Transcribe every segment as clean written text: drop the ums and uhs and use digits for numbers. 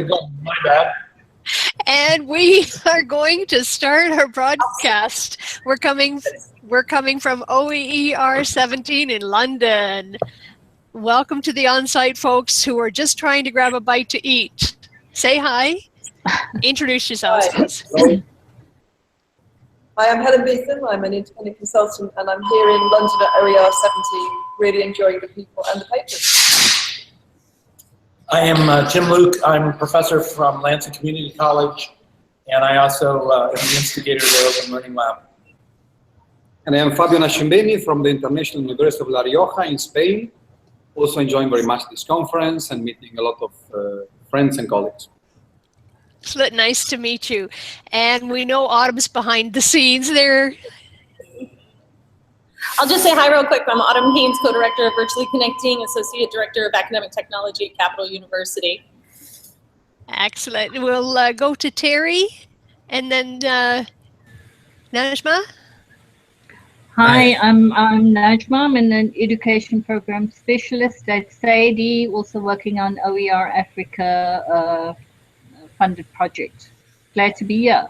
the gun. My bad. And we are going to start our broadcast. We're coming from OER 17 in London. Welcome to the on-site folks who are just trying to grab a bite to eat. Say hi. Introduce yourselves, please. Hi, I'm Helen Beetham. I'm an independent consultant, and I'm here in London at OER 17, really enjoying the people and the papers. I am Jim Luke. I'm a professor from Lansing Community College, and I also am the instigator of the Open Learning Lab. And I am Fabio Nascimbeni from the International University of La Rioja in Spain, also enjoying very much this conference and meeting a lot of friends and colleagues. Excellent, nice to meet you. And we know Autumn's behind the scenes there. I'll just say hi real quick. I'm Autumn Haynes, co-director of Virtually Connecting, associate director of academic technology at Capital University. Excellent. We'll go to Terry and then Najma. Hi, I'm Najma. I'm an education program specialist at SAIDI, also working on OER Africa funded project. Glad to be here.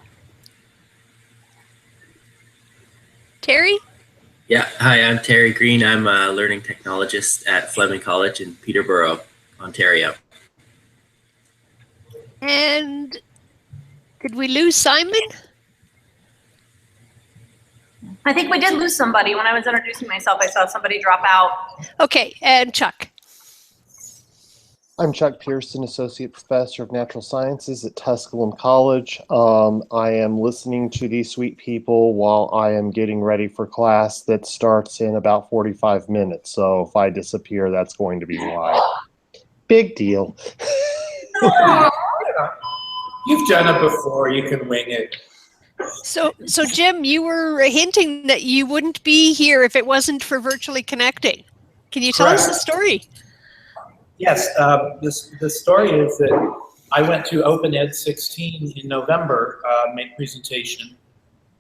Terry? Yeah, hi, I'm Terry Green. I'm a learning technologist at Fleming College in Peterborough, Ontario. And did we lose Simon? I think we did lose somebody. When I was introducing myself, I saw somebody drop out. Okay, and Chuck. I'm Chuck Pearson, Associate Professor of Natural Sciences at Tusculum College. I am listening to these sweet people while I am getting ready for class that starts in about 45 minutes. So if I disappear, that's going to be why. Big deal. You've done it before. You can wing it. So Jim, you were hinting that you wouldn't be here if it wasn't for Virtually Connecting. Can you tell us the story? Yes, the story is that I went to Open Ed 16 in November, made a presentation,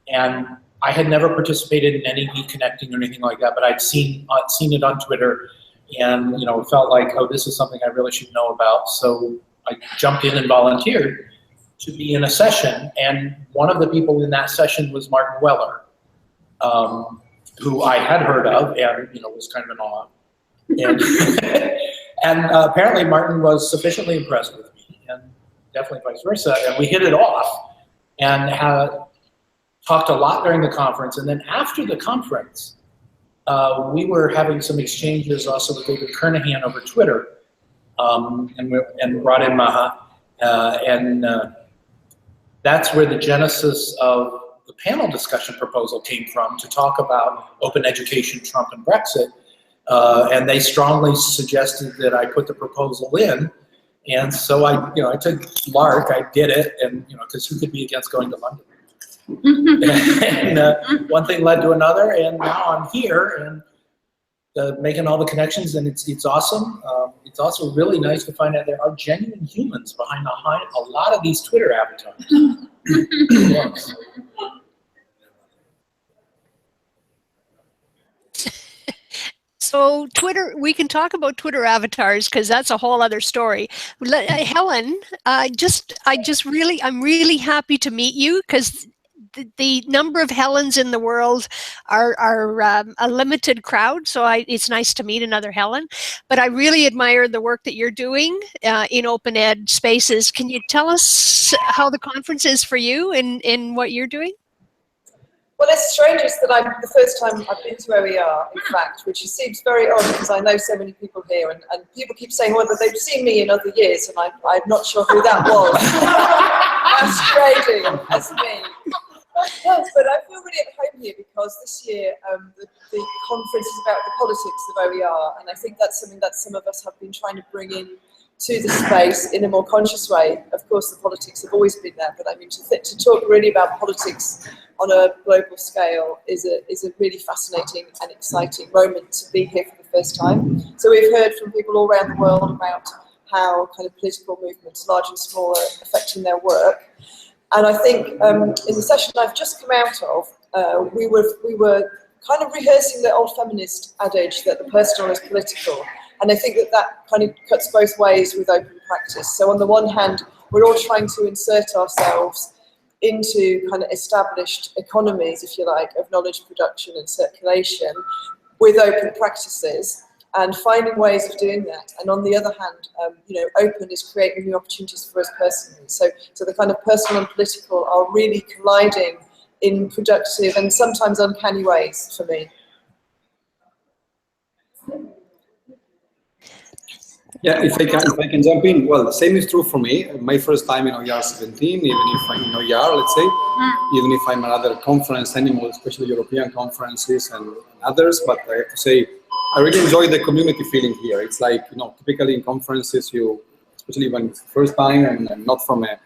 and I had never participated in any e-connecting or anything like that, but I'd seen it on Twitter, and felt like, oh, this is something I really should know about. So I jumped in and volunteered to be in a session, and one of the people in that session was Martin Weller, who I had heard of and was kind of in awe. And apparently Martin was sufficiently impressed with me, and definitely vice versa, and we hit it off and had talked a lot during the conference. And then after the conference, we were having some exchanges also with David Kernahan over Twitter, and brought in Maha, and that's where the genesis of the panel discussion proposal came from, to talk about open education, Trump, and Brexit. And they strongly suggested that I put the proposal in, and so I took Lark. I did it, and because who could be against going to London? And one thing led to another, and now I'm here and making all the connections, and it's awesome. It's also really nice to find out there are genuine humans behind a lot of these Twitter avatars. Yes. So Twitter, we can talk about Twitter avatars because that's a whole other story. Helen, I'm really happy to meet you because the number of Helens in the world are a limited crowd. So it's nice to meet another Helen. But I really admire the work that you're doing in open ed spaces. Can you tell us how the conference is for you in what you're doing? Well, it's strange that I'm the first time I've been to OER, in fact, which seems very odd because I know so many people here, and people keep saying, well, that they've seen me in other years, and I'm not sure who that was. Masquerading as me. But I feel really at home here because this year the conference is about the politics of OER, and I think that's something that some of us have been trying to bring in to the space in a more conscious way. Of course, the politics have always been there, but I mean to talk really about politics on a global scale is a really fascinating and exciting moment to be here for the first time. So we've heard from people all around the world about how kind of political movements, large and small, are affecting their work. And I think in the session I've just come out of, we were kind of rehearsing the old feminist adage that the personal is political. And I think that kind of cuts both ways with open practice. So on the one hand, we're all trying to insert ourselves into kind of established economies, if you like, of knowledge production and circulation with open practices, and finding ways of doing that. And on the other hand, open is creating new opportunities for us personally. So the kind of personal and political are really colliding in productive and sometimes uncanny ways for me. Yeah, if I can jump in. Well, the same is true for me. My first time in OER 17, even if I'm in OER, let's say, even if I'm at other conference anymore, especially European conferences and others, but I have to say, I really enjoy the community feeling here. It's like, typically in conferences, especially when it's the first time and not from a,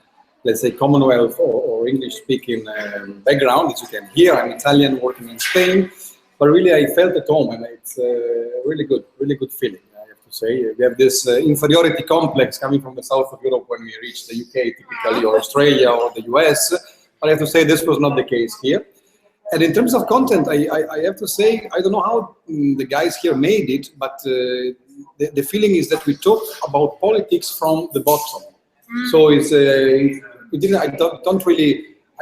let's say, Commonwealth or English-speaking background, as you can hear. I'm Italian, working in Spain, but really I felt at home, and it's really good feeling. I have to say, we have this inferiority complex coming from the south of Europe when we reach the UK, typically, or Australia or the US. But I have to say this was not the case here. And in terms of content, I have to say, I don't know how the guys here made it, but the feeling is that we talk about politics from the bottom. So it's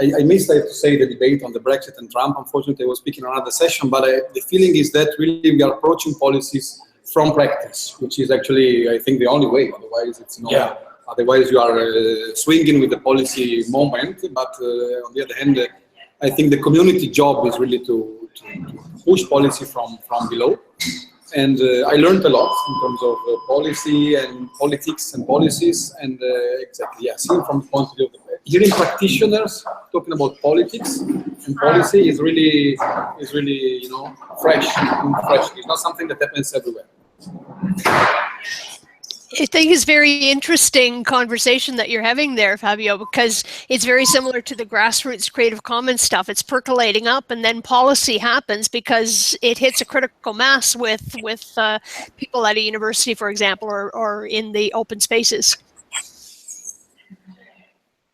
I missed, I have to say, the debate on the Brexit and Trump. Unfortunately, I was speaking on another session, but the feeling is that really we are approaching policies from practice, which is actually, I think, the only way. Otherwise, it's not. Yeah. Otherwise, you are swinging with the policy moment. But on the other hand, I think the community job is really to push policy from below. And I learned a lot in terms of policy and politics and policies, and exactly, yeah, seeing from the point of view of hearing practitioners talking about politics and policy is really fresh. It's not something that happens everywhere. I think it's very interesting conversation that you're having there, Fabio, because it's very similar to the grassroots Creative Commons stuff. It's percolating up, and then policy happens because it hits a critical mass with people at a university, for example, or in the open spaces.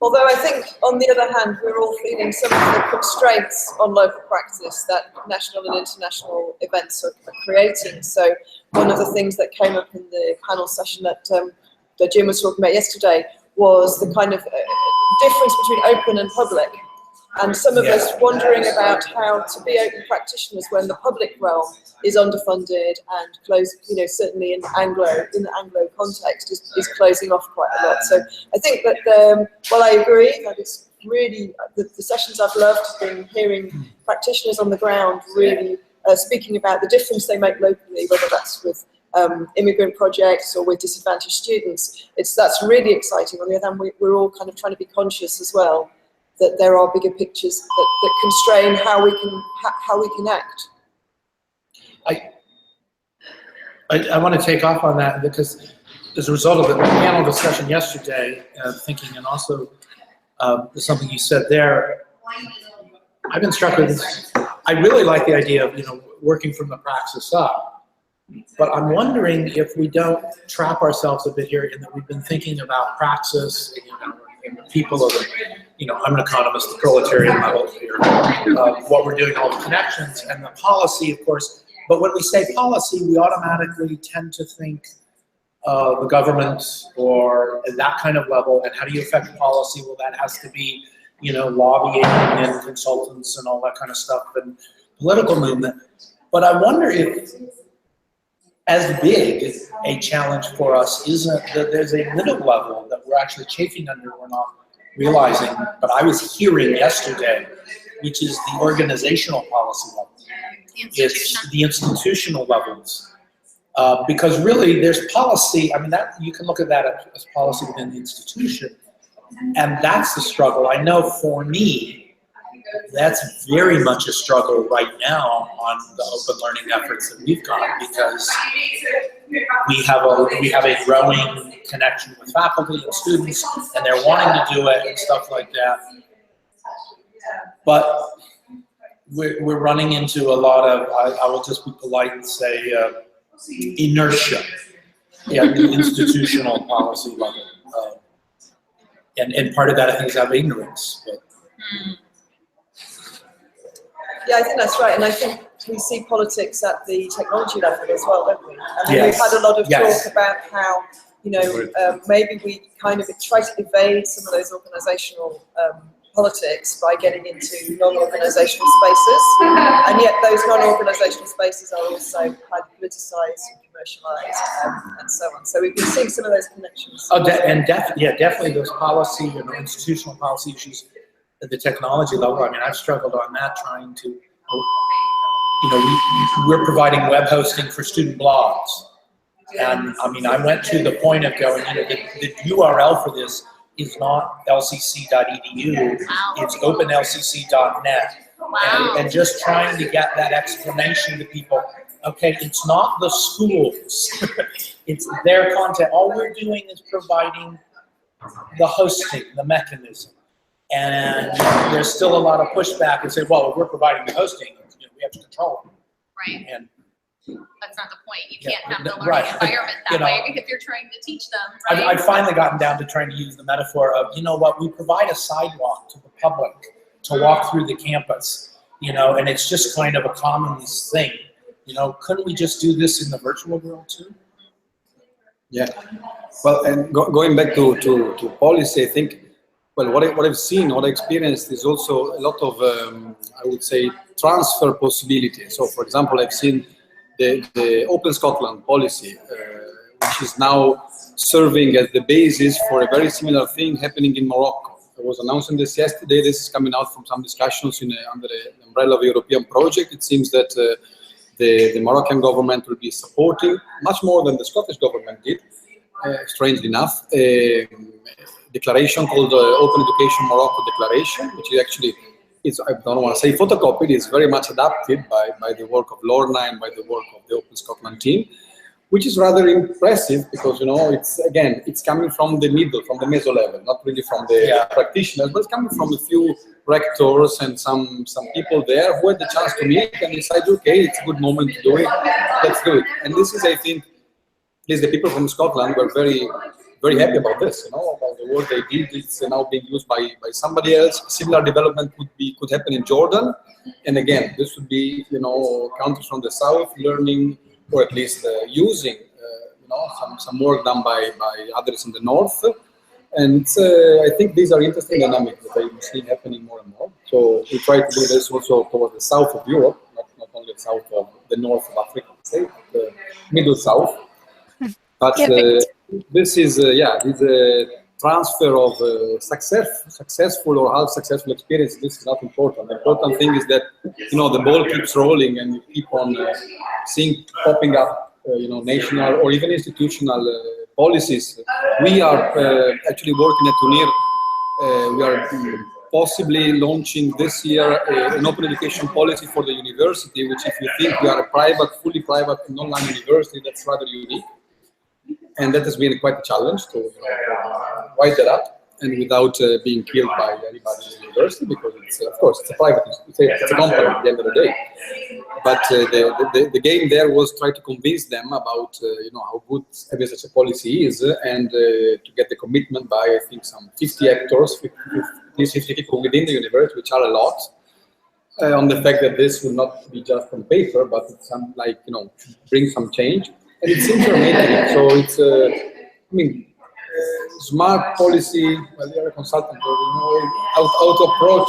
Although I think, on the other hand, we're all feeling some of the constraints on local practice that national and international events are creating. So one of the things that came up in the panel session that Jim was talking about yesterday was the kind of difference between open and public. And some of us wondering about how to be open practitioners when the public realm is underfunded and closed, certainly in the Anglo context is closing off quite a lot. So I think that, while I agree that it's really, the sessions I've loved have been hearing practitioners on the ground really speaking about the difference they make locally, whether that's with immigrant projects or with disadvantaged students. That's really exciting. On the other hand, we're all kind of trying to be conscious as well that there are bigger pictures that constrain how we can act. I want to take off on that because as a result of the panel discussion yesterday, thinking, and also something you said there, I've been struck with this. I really like the idea of working from the praxis up, but I'm wondering if we don't trap ourselves a bit here in that we've been thinking about praxis, and the people of the, I'm an economist, the proletarian level here, what we're doing, all the connections, and the policy, of course. But when we say policy, we automatically tend to think the government or that kind of level, and how do you affect policy? Well, that has to be, lobbying and consultants and all that kind of stuff, and political movement. But I wonder if, as big a challenge for us isn't that there's a middle level that we're actually chafing under, we're not realizing, but I was hearing yesterday, which is the organizational policy level. It's the institutional levels. Because really there's policy, that you can look at that as policy within the institution, and that's the struggle. I know for me, that's very much a struggle right now on the open learning efforts that we've got, because we have a growing connection with faculty and students, and they're wanting to do it and stuff like that. But we're running into a lot of, I will just be polite and say, inertia at the institutional policy level. And part of that, I think, is out of ignorance. But. Yeah, I think that's right. And I think we see politics at the technology level as well, don't we? We've had a lot of talk about how, maybe we kind of try to evade some of those organisational politics by getting into non-organisational spaces, and yet those non-organisational spaces are also highly politicized and commercialized, and so on. So we've been seeing some of those connections. Oh, definitely those policy, institutional policy issues at the technology level. I mean, I've struggled on that, trying to, we're providing web hosting for student blogs. And I mean, I went to the point of going, the URL for this is not lcc.edu, it's openlcc.net. And just trying to get that explanation to people. Okay, it's not the schools, it's their content. All we're doing is providing the hosting, the mechanism. And there's still a lot of pushback and say, well, if we're providing the hosting, we have to control it. Right. And that's not the point. You can't have the learning right. environment that way if you're trying to teach them. Right? I've finally gotten down to trying to use the metaphor of, we provide a sidewalk to the public to walk through the campus, and it's just kind of a commons thing. Couldn't we just do this in the virtual world too? Yeah. Well, and going back to policy, I think, well, what I've seen, what I experienced is also a lot of, I would say, transfer possibilities. So, for example, I've seen the Open Scotland policy, which is now serving as the basis for a very similar thing happening in Morocco. I was announcing this yesterday. This is coming out from some discussions under the umbrella of a European project. It seems that the Moroccan government will be supporting, much more than the Scottish government did, strangely enough, a declaration called the Open Education Morocco Declaration, which is actually, I don't want to say photocopied, it's very much adapted by the work of Lorna and by the work of the Open Scotland team, which is rather impressive because, it's coming from the middle, from the meso level, not really from the practitioners, but it's coming from a few rectors and some people there who had the chance to meet and decide, okay, it's a good moment to do it, let's do it. And this is, I think, at least the people from Scotland were very, very happy about this, about the work they did. It's now being used by somebody else. Similar development could happen in Jordan. And again, this would be, countries from the south learning, or at least using, some work done by others in the north. And I think these are interesting dynamics that I'm seeing happening more and more. So we try to do this also towards the south of Europe, not only the south of the north of Africa, say, the middle south. But this is, this transfer of successful or half successful experience. This is not important. The important thing is that, the ball keeps rolling and you keep on seeing popping up, national or even institutional policies. We are actually working at UNIR. We are possibly launching this year an open education policy for the university, which if you think we are a fully private and online university, that's rather unique. And that has been quite a challenge to write that up and without being killed by anybody in the university, because it's, of course, it's a private, it's a company at the end of the day. But the game there was try to convince them about, how good having such a policy is, and to get the commitment by, I think, some 50 actors, 50 people within the university, which are a lot, on the fact that this will not be just on paper, but it's some, bring some change. And it seems you're making it. So it's, smart policy. Well, you're a consultant, how to approach,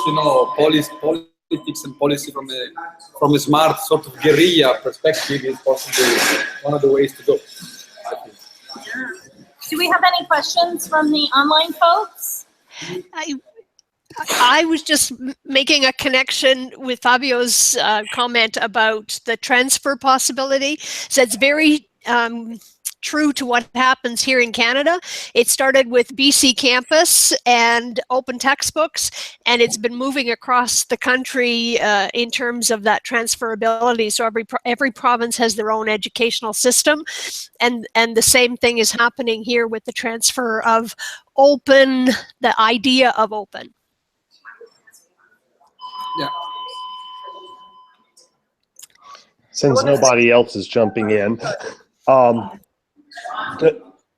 politics and policy from a smart sort of guerrilla perspective is possibly one of the ways to go. Do we have any questions from the online folks? I was just making a connection with Fabio's comment about the transfer possibility. So it's very true to what happens here in Canada. It started with BC Campus and open textbooks, and it's been moving across the country in terms of that transferability. So every province has their own educational system, and the same thing is happening here with the transfer of open, the idea of open. Yeah. Since nobody else is jumping in,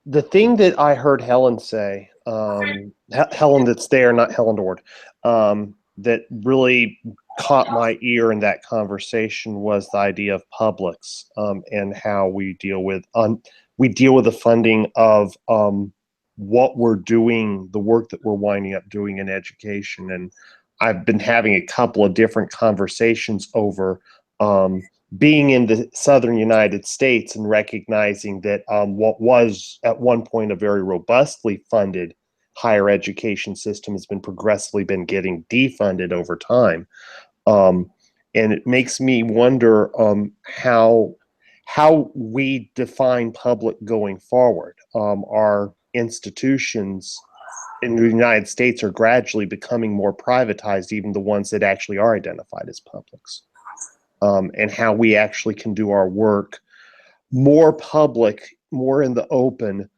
the thing that I heard Helen say, Helen that's there, not Helen Ord, that really caught my ear in that conversation was the idea of publics and how we deal with we deal with the funding of what we're doing, the work that we're winding up doing in education. And I've been having a couple of different conversations over being in the southern United States and recognizing that what was at one point a very robustly funded higher education system has been progressively getting defunded over time. And it makes me wonder how we define public going forward. Our institutions in the United States are gradually becoming more privatized, even the ones that actually are identified as publics. And how we actually can do our work more public, more in the open,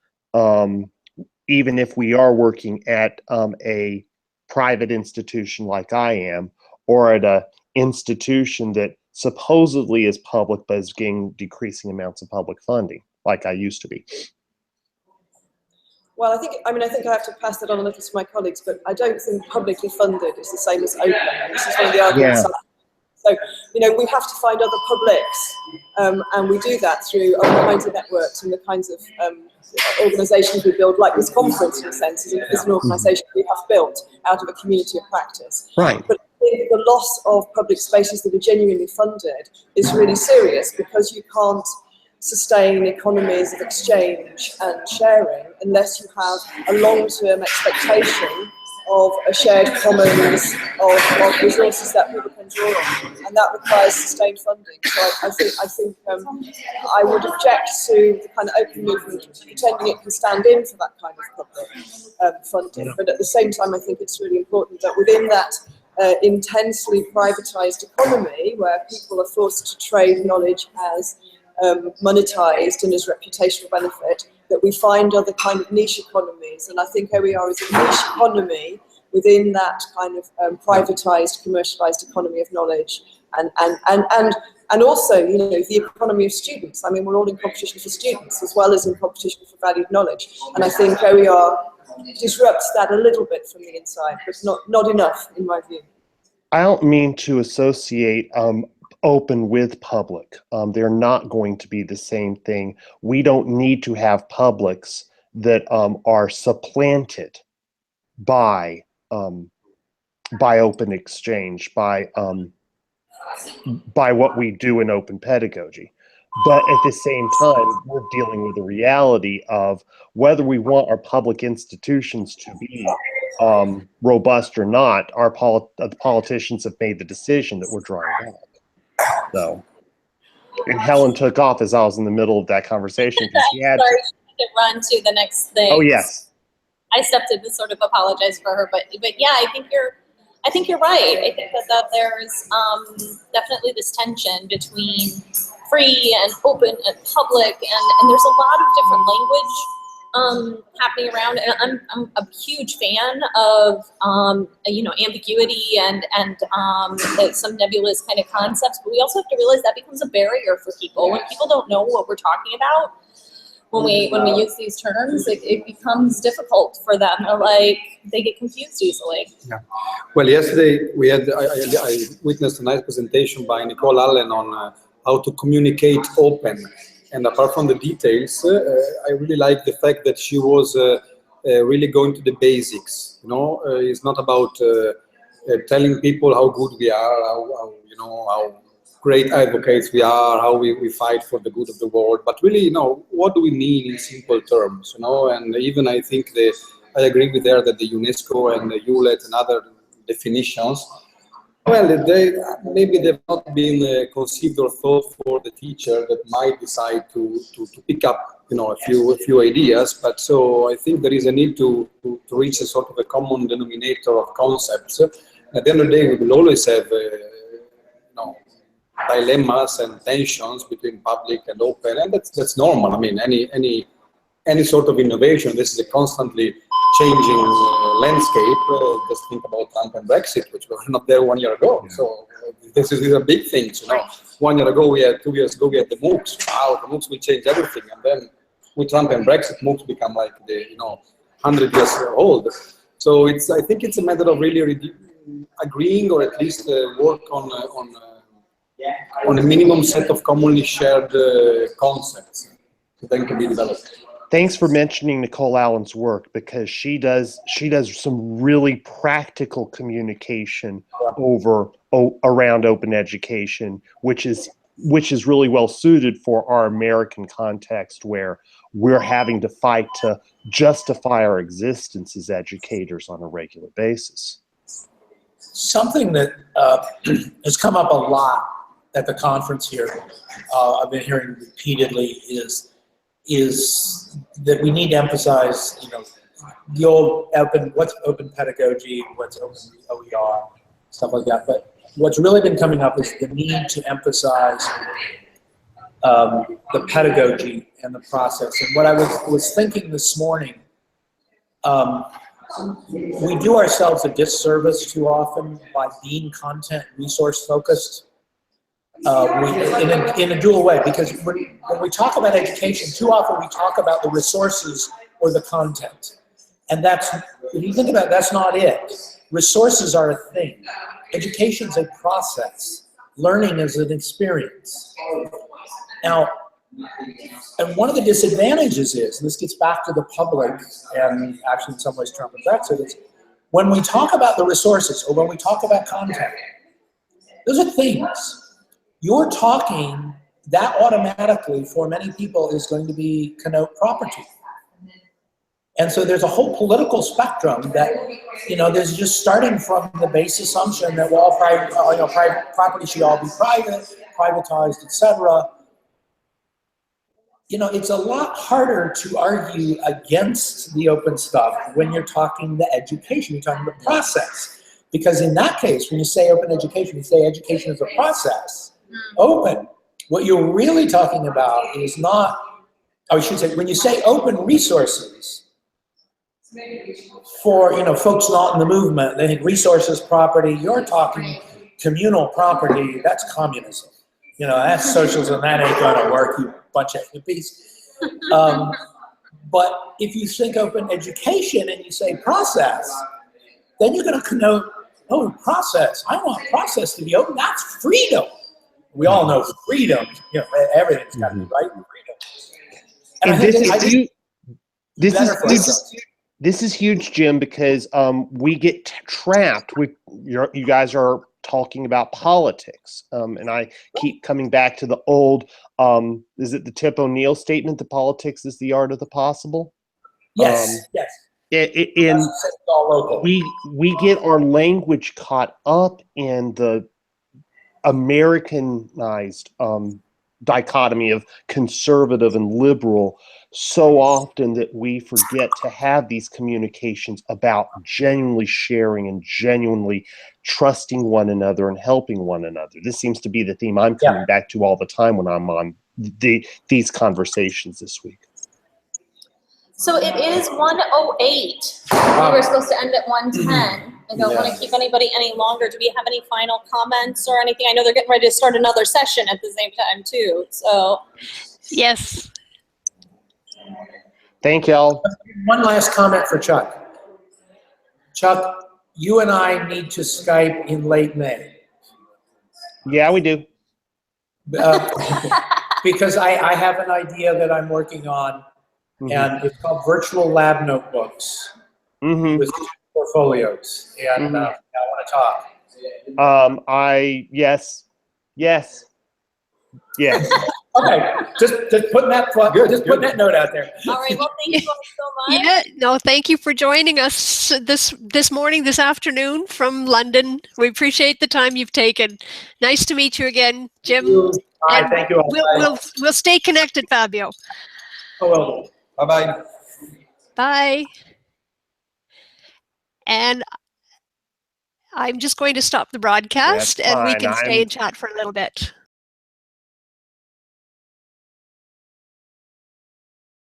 even if we are working at a private institution like I am, or at a institution that supposedly is public but is getting decreasing amounts of public funding, like I used to be. Well, I think I have to pass that on a little to my colleagues, but I don't think publicly funded is the same as open. This is one of the arguments. Yeah. So, we have to find other publics, and we do that through other kinds of networks and the kinds of organisations we build, like this conference, in a sense, is an organisation we have built out of a community of practice. Right. But I think the loss of public spaces that are genuinely funded is really serious, because you can't sustain economies of exchange and sharing unless you have a long-term expectation of a shared commons of resources that people can draw on, and that requires sustained funding. So I think I would object to the kind of open movement pretending it can stand in for that kind of public funding. But at the same time, I think it's really important that within that intensely privatized economy, where people are forced to trade knowledge as monetized and as reputational benefit, that we find other kind of niche economies. And I think OER is a niche economy within that kind of privatized, commercialized economy of knowledge. And also, the economy of students. I mean, we're all in competition for students as well as in competition for valued knowledge. And I think OER disrupts that a little bit from the inside, but not enough, in my view. I don't mean to associate open with public. They're not going to be the same thing. We don't need to have publics that are supplanted by open exchange, by what we do in open pedagogy. But at the same time, we're dealing with the reality of whether we want our public institutions to be robust or not. The politicians have made the decision that we're drawing back. So, and Helen took off as I was in the middle of that conversation because she had to run to the next thing. Oh yes. I stepped in to sort of apologize for her, but yeah, I think you're right. I think that there's definitely this tension between free and open and public, and there's a lot of different language happening around, and I'm a huge fan of ambiguity and some nebulous kind of concepts, but we also have to realize that becomes a barrier for people. When people don't know what we're talking about, when we use these terms, it becomes difficult for them, or they get confused easily. Yeah. Well, yesterday I witnessed a nice presentation by Nicole Allen on how to communicate open. And apart from the details, I really like the fact that she was really going to the basics. It's not about telling people how good we are, how great advocates we are, how we fight for the good of the world, but really, what do we mean in simple terms, And even I think I agree with her that the UNESCO and the ULET and other definitions, well, maybe they've not been conceived or thought for the teacher that might decide to pick up, a few ideas. But so I think there is a need to reach a sort of a common denominator of concepts. At the end of the day, we will always have, dilemmas and tensions between public and open, and that's normal. I mean, any sort of innovation, this is a constantly changing landscape. Just think about Trump and Brexit, which were not there 1 year ago. So these are big things, 1 year ago, 2 years ago, we had the MOOCs. Wow, the MOOCs will change everything. And then with Trump and Brexit, MOOCs become like 100 years old. So I think it's a matter of really agreeing, or at least work on a minimum set of commonly shared concepts. then can be developed. Thanks for mentioning Nicole Allen's work, because she does some really practical communication around open education, which is really well suited for our American context, where we're having to fight to justify our existence as educators on a regular basis. Something that has come up a lot at the conference here, I've been hearing repeatedly, is that we need to emphasize, the old what's open pedagogy, what's open OER, stuff like that. But what's really been coming up is the need to emphasize the pedagogy and the process. And what I was thinking this morning, we do ourselves a disservice too often by being content resource focused. In a dual way, because when we talk about education, too often we talk about the resources or the content. And if you think about it, that's not it. Resources are a thing. Education is a process. Learning is an experience. Now, and one of the disadvantages is, and this gets back to the public, and actually in some ways Trump and Brexit, is when we talk about the resources or when we talk about content, those are things. You're talking, that automatically for many people is going to connote property. And so there's a whole political spectrum that, there's just starting from the base assumption that private property should all be private, privatized, etc. It's a lot harder to argue against the open stuff when you're talking the education, you're talking the process. Because in that case, when you say open education, you say education is a process. Open, what you're really talking about is not, I should say, when you say open resources, for folks not in the movement, they think resources, property, you're talking communal property, that's communism. That's socialism, that ain't gonna work, you bunch of hippies. But if you think open education and you say process, then you're gonna connote, process, I want process to be open, that's freedom. We all know freedom, everything's got to be right, freedom. This is huge, Jim, because we get trapped. You guys are talking about politics, and I keep coming back to the old, is it the Tip O'Neill statement that politics is the art of the possible? Yes, yes. We get our language caught up in the Americanized dichotomy of conservative and liberal so often that we forget to have these communications about genuinely sharing and genuinely trusting one another and helping one another. This seems to be the theme I'm coming back to all the time when I'm on these conversations this week. So it is 1:08. We were supposed to end at 1:10. I don't want to keep anybody any longer. Do we have any final comments or anything? I know they're getting ready to start another session at the same time too. So yes. Thank y'all. One last comment for Chuck. Chuck, you and I need to Skype in late May. Yeah, we do. Because I have an idea that I'm working on, and it's called Virtual Lab Notebooks with portfolios, and I want to talk. Yes. Okay, just putting that putting that note out there. all right, well, thank you all so much. Yeah, no, thank you for joining us this morning, this afternoon from London. We appreciate the time you've taken. Nice to meet you again, Jim. Hi, thank you all. We'll stay connected, Fabio. Oh, well. Bye-bye. Bye. And I'm just going to stop the broadcast, and we can stay and chat for a little bit.